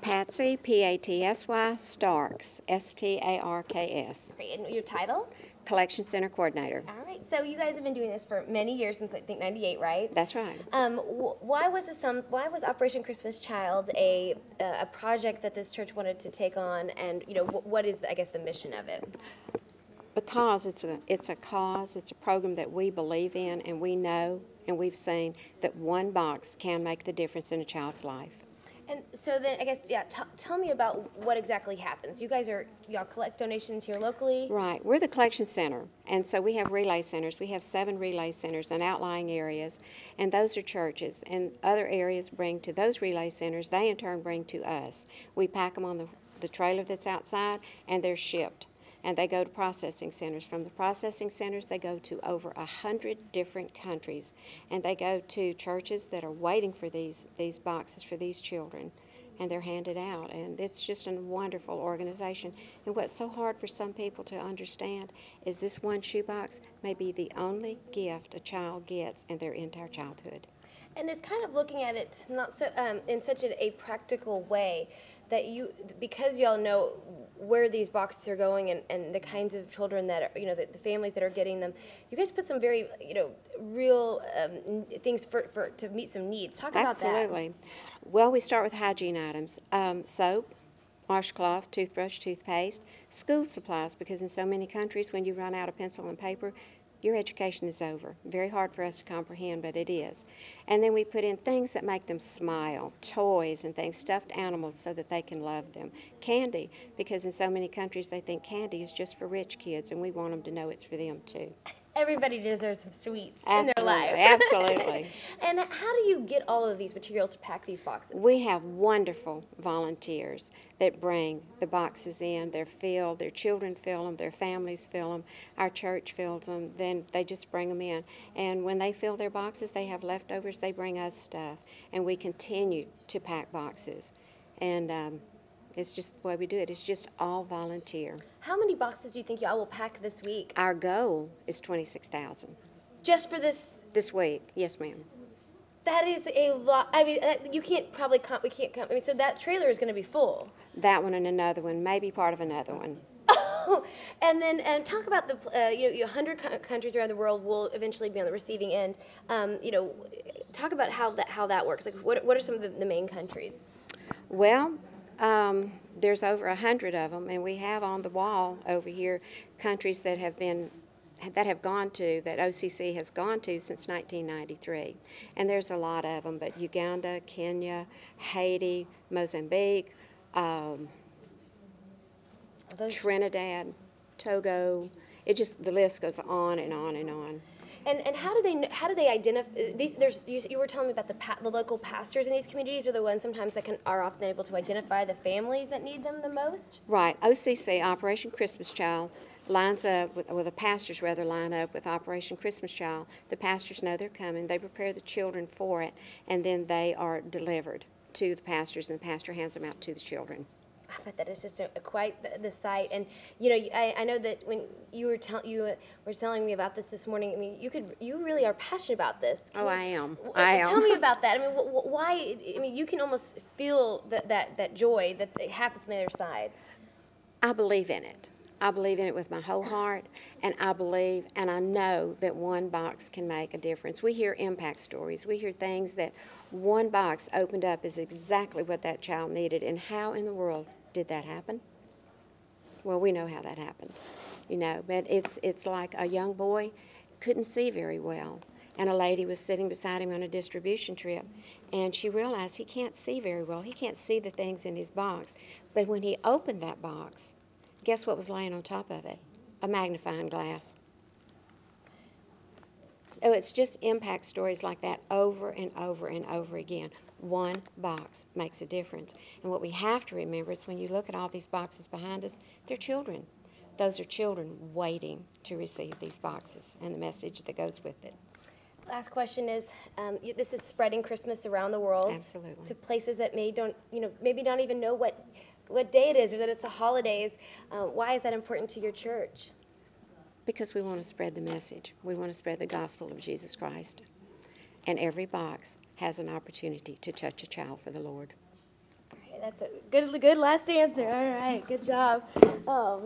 Patsy, P-A-T-S-Y, Starks, S-T-A-R-K-S. Great. And your title? Collection Center Coordinator. All right. So you guys have been doing this for many years, since I think '98, right? That's right. Why was Operation Christmas Child a project that this church wanted to take on, and what is I guess the mission of it? Because it's a cause, it's a program that we believe in, and we know and we've seen that one box can make the difference in a child's life. And so then, I guess, yeah, tell me about what exactly happens. Y'all collect donations here locally? Right. We're the collection center, and so we have relay centers. We have 7 relay centers in outlying areas, and those are churches. And other areas bring to those relay centers. They, in turn, bring to us. We pack them on the trailer that's outside, and they're shipped. And they go to processing centers. From the processing centers, they go to over 100 different countries. And they go to churches that are waiting for these boxes for these children. And they're handed out. And it's just a wonderful organization. And what's so hard for some people to understand is this one shoebox may be the only gift a child gets in their entire childhood. And it's kind of looking at it not so in such a practical way that because y'all know where these boxes are going and the kinds of children that are, the families that are getting them, you guys put some very, real things to meet some needs. Talk about that. Absolutely. Well, we start with hygiene items, soap, washcloth, toothbrush, toothpaste, school supplies, because in so many countries when you run out of pencil and paper, your education is over. Very hard for us to comprehend, but it is. And then we put in things that make them smile, toys and things, stuffed animals so that they can love them. Candy, because in so many countries they think candy is just for rich kids, and we want them to know it's for them too. Everybody deserves some sweets Absolutely, in their life. Absolutely. And how do you get all of these materials to pack these boxes? We have wonderful volunteers that bring the boxes in. They're filled, their children fill them, their families fill them, our church fills them, then they just bring them in. And when they fill their boxes, they have leftovers, they bring us stuff. And we continue to pack boxes. And it's just the way we do it. It's just all volunteer. How many boxes do you think y'all will pack this week? Our goal is 26,000. Just for this? This week, yes, ma'am. That is a lot. I mean, you can't probably we can't come. I mean, so that trailer is going to be full. That one and another one, maybe part of another one. Oh, and then talk about the 100 countries around the world will eventually be on the receiving end. Talk about how that works. Like, what are some of the main countries? Well, there's over 100 of them, and we have on the wall over here countries that have gone to, that OCC has gone to since 1993. And there's a lot of them, but Uganda, Kenya, Haiti, Mozambique, Trinidad, Togo. The list goes on and on and on. And how do they identify these? You were telling me about the local pastors in these communities are the ones sometimes that are often able to identify the families that need them the most. Right. OCC, Operation Christmas Child, lines up the pastors rather line up with Operation Christmas Child. The pastors know they're coming. They prepare the children for it, and then they are delivered to the pastors, and the pastor hands them out to the children. I bet that is just quite the sight. And I know that when you were telling me about this morning. I mean, you really are passionate about this. I am. Tell me about that. I mean, why? I mean, you can almost feel that joy that happens on the other side. I believe in it. I believe in it with my whole heart, and I believe and I know that one box can make a difference. We hear impact stories. We hear things that one box opened up is exactly what that child needed. And how in the world did that happen? Well, we know how that happened, but it's like a young boy couldn't see very well, and a lady was sitting beside him on a distribution trip, and she realized he can't see very well. He can't see the things in his box. But when he opened that box, guess what was laying on top of it? A magnifying glass. So it's just impact stories like that over and over and over again. One box makes a difference. And what we have to remember is when you look at all these boxes behind us, they're children. Those are children waiting to receive these boxes and the message that goes with it. Last question is, this is spreading Christmas around the world. Absolutely. To places that maybe don't even know what day it is or that it's the holidays. Why is that important to your church? Because we want to spread the message. We want to spread the gospel of Jesus Christ. And every box has an opportunity to touch a child for the Lord. Okay, that's a good last answer. All right, good job. Oh, man.